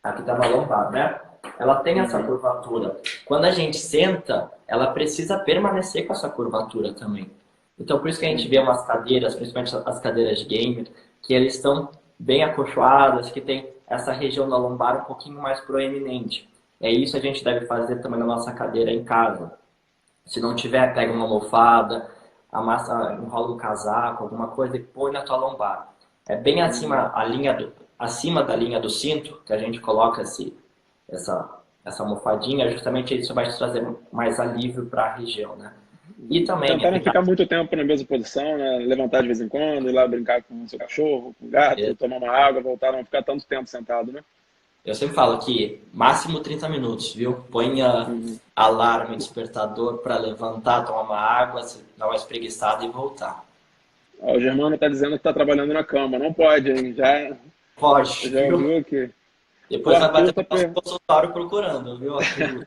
aqui está na lombar, né? Ela tem essa Uhum. curvatura. Quando a gente senta, ela precisa permanecer com essa curvatura também. Então, por isso que a gente vê Uhum. umas cadeiras, principalmente as cadeiras de gamer, que eles estão bem acolchoadas, que tem essa região da lombar um pouquinho mais proeminente. É isso que a gente deve fazer também na nossa cadeira em casa. Se não tiver, pega uma almofada, amassa, enrola um casaco, alguma coisa e põe na tua lombar. É bem Uhum. acima da linha do cinto que a gente coloca essa almofadinha, justamente isso vai te trazer mais alívio para a região, né? E também Tentar não evitar. ficar muito tempo na mesma posição, né? Levantar de vez em quando, ir lá brincar com o seu cachorro, com o gato, tomar uma água, voltar, não ficar tanto tempo sentado, né? Eu sempre falo que máximo 30 minutos, viu? Ponha Uhum. alarme, despertador para levantar, tomar uma água, dar uma espreguiçada e voltar. Ó, o Germano está dizendo que está trabalhando na cama. Não pode, hein? Pode, Já viu? ouviu que o Depois vai Arthur bater está no nosso consultório procurando, viu? A figura.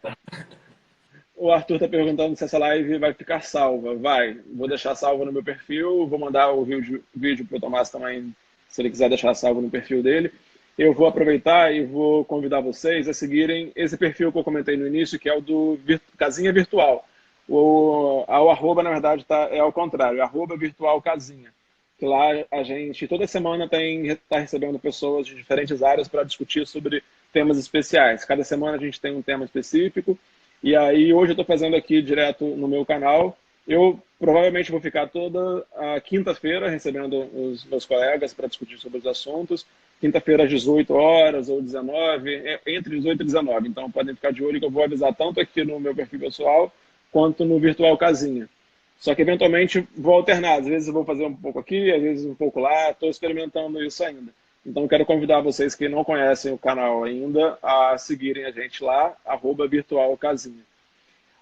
o Arthur tá perguntando se essa live vai ficar salva. Vai. Vou deixar salva no meu perfil. Vou mandar o vídeo para o Tomás também, se ele quiser deixar salvo no perfil dele. Eu vou aproveitar e vou convidar vocês a seguirem esse perfil que eu comentei no início, que é o do Casinha Virtual. O arroba, na verdade, é ao contrário, arroba virtual casinha. Que lá a gente, toda semana, está recebendo pessoas de diferentes áreas para discutir sobre temas especiais. Cada semana a gente tem um tema específico e aí hoje eu estou fazendo aqui direto no meu canal. Eu provavelmente vou ficar toda a quinta-feira recebendo os meus colegas para discutir sobre os assuntos. Quinta-feira às 18 horas ou 19, entre 18 e 19. Então podem ficar de olho que eu vou avisar tanto aqui no meu perfil pessoal quanto no Virtual Casinha. Só que eventualmente vou alternar. Às vezes eu vou fazer um pouco aqui, às vezes um pouco lá. Estou experimentando isso ainda. Então quero convidar vocês que não conhecem o canal ainda a seguirem a gente lá, arroba Virtual Casinha.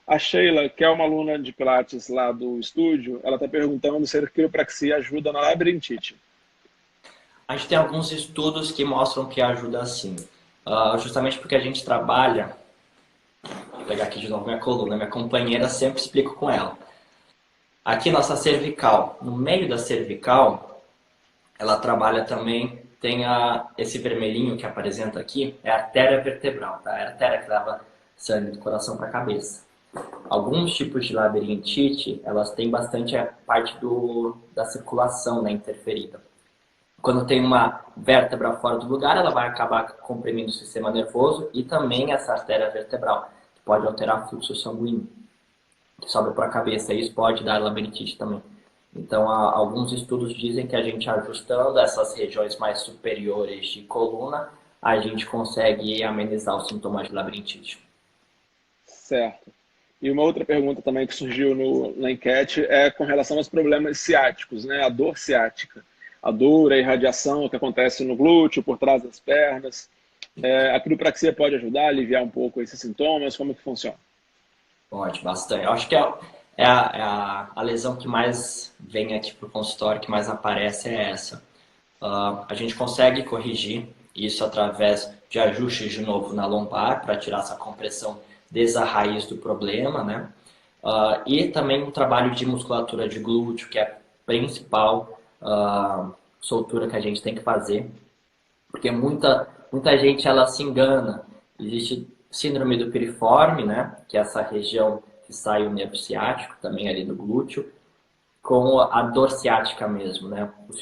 A Sheila, que é uma aluna de Pilates lá do estúdio, ela está perguntando se a quiropraxia ajuda na labirintite. A gente tem alguns estudos que mostram que ajuda sim. Justamente porque a gente trabalha. Vou pegar aqui de novo minha coluna. Minha companheira sempre explico com ela. Aqui nossa cervical. No meio da cervical, ela trabalha também. Tem esse vermelhinho que apresenta aqui, é a artéria vertebral, tá? É a artéria que leva sangue do coração para a cabeça. Alguns tipos de labirintite, elas têm bastante a parte da circulação, né, interferida. Quando tem uma vértebra fora do lugar, ela vai acabar comprimindo o sistema nervoso e também essa artéria vertebral, que pode alterar o fluxo sanguíneo, que sobe para a cabeça. Isso pode dar labirintite também. Então, alguns estudos dizem que a gente ajustando essas regiões mais superiores de coluna, a gente consegue amenizar os sintomas de labirintite. Certo. E uma outra pergunta também que surgiu na enquete é com relação aos problemas ciáticos, né? A dor ciática. A dor, a irradiação que acontece no glúteo, por trás das pernas. A quiropraxia pode ajudar a aliviar um pouco esses sintomas? Como que funciona? Pode, bastante. Eu acho que a lesão que mais vem aqui para o consultório, que mais aparece é essa. A gente consegue corrigir isso através de ajustes de novo na lombar para tirar essa compressão desde a raiz do problema, né? E também um trabalho de musculatura de glúteo, que é a principal soltura que a gente tem que fazer, porque muita gente ela se engana. Existe síndrome do piriforme, né? Que é essa região que sai o nervo ciático, também ali do glúteo, com a dor ciática mesmo, né? Os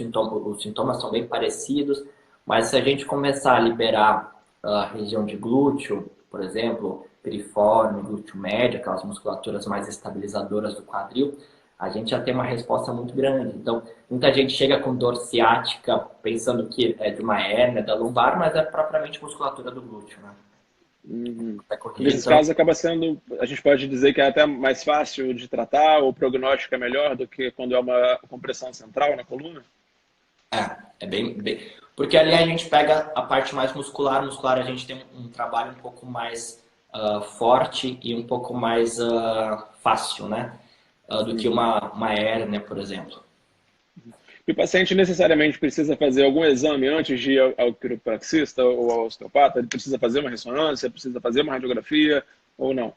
sintomas são bem parecidos, mas se a gente começar a liberar a região de glúteo, por exemplo, piriforme, glúteo médio, aquelas musculaturas mais estabilizadoras do quadril, a gente já tem uma resposta muito grande. Então, muita gente chega com dor ciática pensando que é de uma hérnia da lombar, mas é propriamente musculatura do glúteo, né? Uhum. Vai corrigir, Nesses então. casos acaba sendo, a gente pode dizer que é até mais fácil de tratar, o prognóstico é melhor do que quando é uma compressão central na coluna? É bem. Porque ali a gente pega a parte mais muscular. Muscular a gente tem um trabalho um pouco mais forte e um pouco mais fácil, né? Do que Uhum. uma hérnia, por exemplo. E o paciente necessariamente precisa fazer algum exame antes de ir ao quiropraxista ou ao osteopata? Ele precisa fazer uma ressonância, precisa fazer uma radiografia ou não?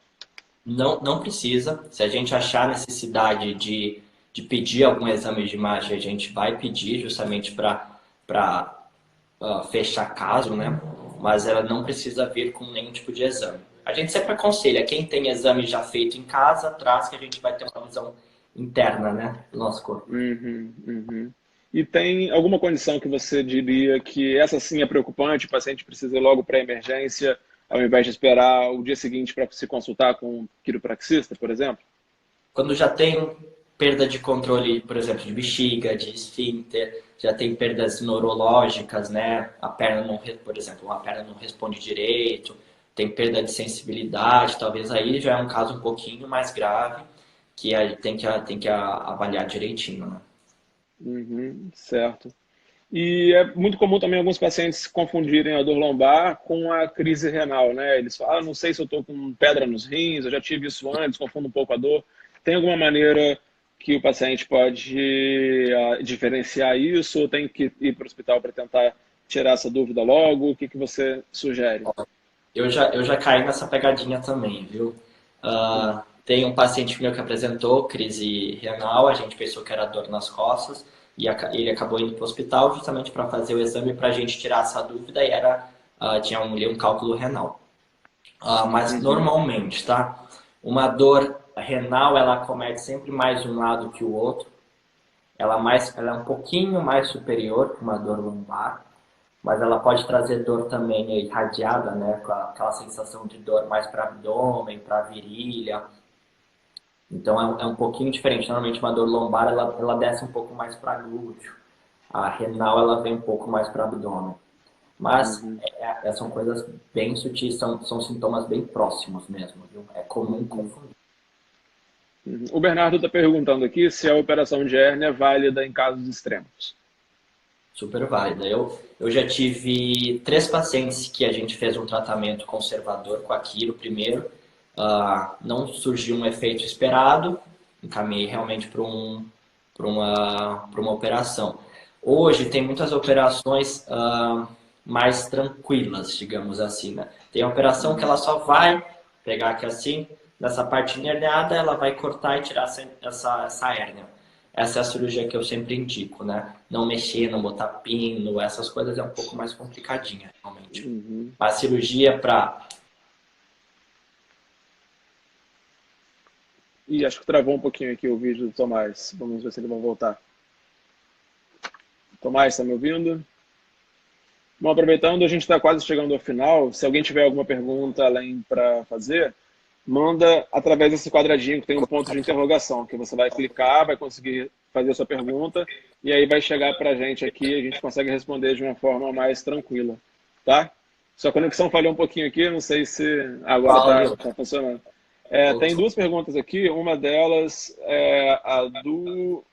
Não precisa. Se a gente achar necessidade de pedir algum exame de imagem, a gente vai pedir justamente para fechar caso, né? Mas ela não precisa vir com nenhum tipo de exame. A gente sempre aconselha, quem tem exame já feito em casa, traz que a gente vai ter uma visão interna, né, do nosso corpo. Uhum, uhum. E tem alguma condição que você diria que essa sim é preocupante, o paciente precisa ir logo para a emergência, ao invés de esperar o dia seguinte para se consultar com um quiropraxista, por exemplo? Quando já tem perda de controle, por exemplo, de bexiga, de esfíncter, já tem perdas neurológicas, né? A perna não, por exemplo, uma perna não responde direito, tem perda de sensibilidade, talvez aí já é um caso um pouquinho mais grave, que aí tem que avaliar direitinho, né? Uhum, certo. E é muito comum também alguns pacientes confundirem a dor lombar com a crise renal, né? Eles falam, não sei se eu estou com pedra nos rins, eu já tive isso antes, confundo um pouco a dor. Tem alguma maneira que o paciente pode diferenciar isso ou tem que ir para o hospital para tentar tirar essa dúvida logo? O que você sugere? Eu já caí nessa pegadinha também, viu? Tem um paciente meu que apresentou crise renal, a gente pensou que era dor nas costas, e ele acabou indo para o hospital justamente para fazer o exame para a gente tirar essa dúvida e tinha um cálculo renal. Mas Uhum, normalmente, tá? Uma dor renal, ela acomete sempre mais um lado que o outro. Ela é um pouquinho mais superior que uma dor lombar, mas ela pode trazer dor também irradiada, né? Com aquela sensação de dor mais para abdômen, para virilha. Então é um pouquinho diferente. Normalmente uma dor lombar ela desce um pouco mais para glúteo. A renal ela vem um pouco mais para abdômen. Mas uhum, são coisas bem sutis, são sintomas bem próximos mesmo, viu? É comum uhum, confundir. uhum. O Bernardo está perguntando aqui se a operação de hérnia é válida em casos extremos. Super válida. Eu já tive 3 pacientes que a gente fez um tratamento conservador com a quiro primeiro. Não surgiu um efeito esperado, encaminhei realmente para uma operação. Hoje tem muitas operações mais tranquilas, digamos assim, né? Tem a operação que ela só vai pegar aqui assim, nessa parte herniada, ela vai cortar e tirar essa hérnia. Essa é a cirurgia que eu sempre indico, né? Não mexer, não botar pino, essas coisas é um pouco mais complicadinha, realmente. Uhum. A cirurgia para... E acho que travou um pouquinho aqui o vídeo do Tomás. Vamos ver se ele vai voltar. Tomás, está me ouvindo? Bom, aproveitando, a gente está quase chegando ao final. Se alguém tiver alguma pergunta além para fazer, manda através desse quadradinho que tem um ponto de interrogação, que você vai clicar, vai conseguir fazer a sua pergunta, e aí vai chegar para a gente aqui e a gente consegue responder de uma forma mais tranquila, tá? Sua conexão falhou um pouquinho aqui, não sei se agora Fala, está funcionando. Tem voltou. duas perguntas aqui, uma delas é a do...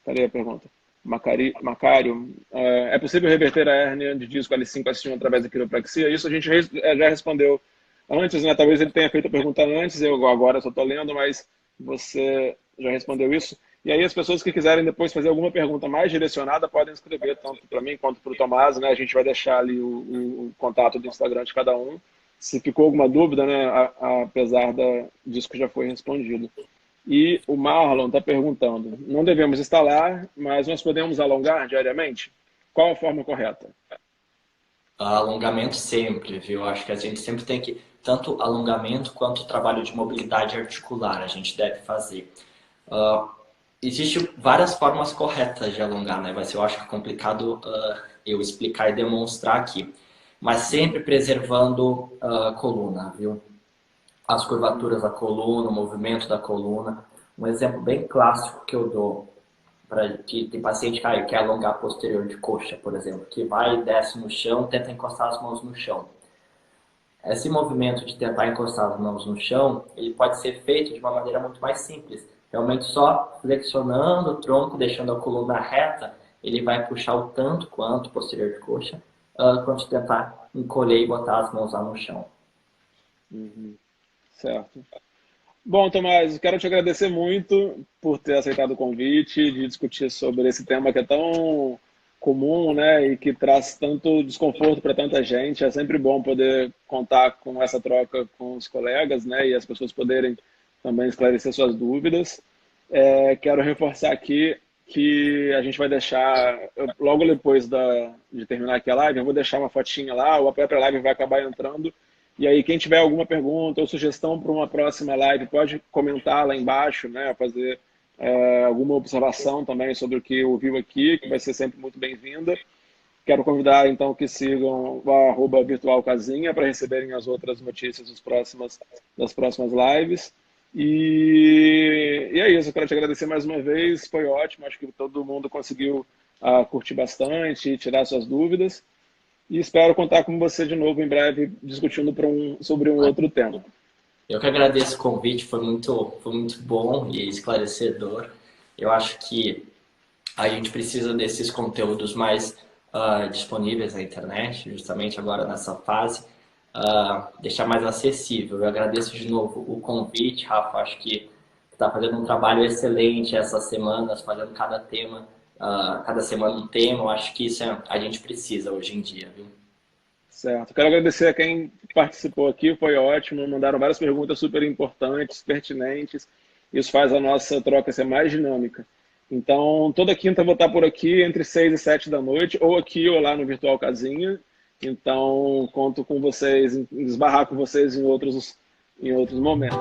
Cadê a pergunta? Macário, é possível reverter a hérnia de disco L5 S1 através da quiropraxia? Isso a gente já respondeu antes, né? Talvez ele tenha feito a pergunta antes, eu agora só estou lendo, mas você já respondeu isso. E aí as pessoas que quiserem depois fazer alguma pergunta mais direcionada podem escrever tanto para mim quanto para o Tomás, né? A gente vai deixar ali o contato do Instagram de cada um. Se ficou alguma dúvida, né? Apesar disso que já foi respondido. E o Marlon está perguntando, não devemos instalar, mas nós podemos alongar diariamente? Qual a forma correta? Alongamento sempre, viu? Acho que a gente sempre tem que, tanto alongamento quanto trabalho de mobilidade articular, a gente deve fazer. Existem várias formas corretas de alongar, né? Mas eu acho que é complicado eu explicar e demonstrar aqui. Mas sempre preservando a coluna, viu? As curvaturas da coluna, o movimento da coluna. Um exemplo bem clássico que eu dou para que tem paciente que quer alongar a posterior de coxa, por exemplo, que vai e desce no chão, tenta encostar as mãos no chão. Esse movimento de tentar encostar as mãos no chão, ele pode ser feito de uma maneira muito mais simples. Realmente só flexionando o tronco, deixando a coluna reta, ele vai puxar o tanto quanto posterior de coxa, quanto tentar encolher e botar as mãos lá no chão. Certo. Bom, Tomás, quero te agradecer muito por ter aceitado o convite de discutir sobre esse tema que é tão comum, né, e que traz tanto desconforto para tanta gente. É sempre bom poder contar com essa troca com os colegas, né, e as pessoas poderem também esclarecer suas dúvidas. Quero reforçar aqui que a gente vai deixar, logo depois de terminar aqui a live, eu vou deixar uma fotinha lá, a própria live vai acabar entrando. E aí, quem tiver alguma pergunta ou sugestão para uma próxima live, pode comentar lá embaixo, né? Fazer alguma observação também sobre o que ouviu aqui, que vai ser sempre muito bem-vinda. Quero convidar, então, que sigam o @virtualcasinha para receberem as outras notícias das próximas lives. E é isso, eu quero te agradecer mais uma vez, foi ótimo, acho que todo mundo conseguiu curtir bastante e tirar suas dúvidas. E espero contar com você de novo em breve, discutindo sobre um outro tema. Eu que agradeço o convite, foi muito bom e esclarecedor. Eu acho que a gente precisa desses conteúdos mais disponíveis na internet, justamente agora nessa fase, deixar mais acessível. Eu agradeço de novo o convite, Rafa, acho que está fazendo um trabalho excelente essas semanas, fazendo cada semana um tema. Eu acho que isso a gente precisa hoje em dia, viu? Certo. Quero agradecer a quem participou aqui, foi ótimo. Mandaram várias perguntas super importantes, pertinentes. Isso faz a nossa troca ser mais dinâmica. Então, toda quinta eu vou estar por aqui entre 6 e 7 da noite, ou aqui ou lá no Virtual Casinha. Então, conto com vocês, esbarrar com vocês em outros momentos.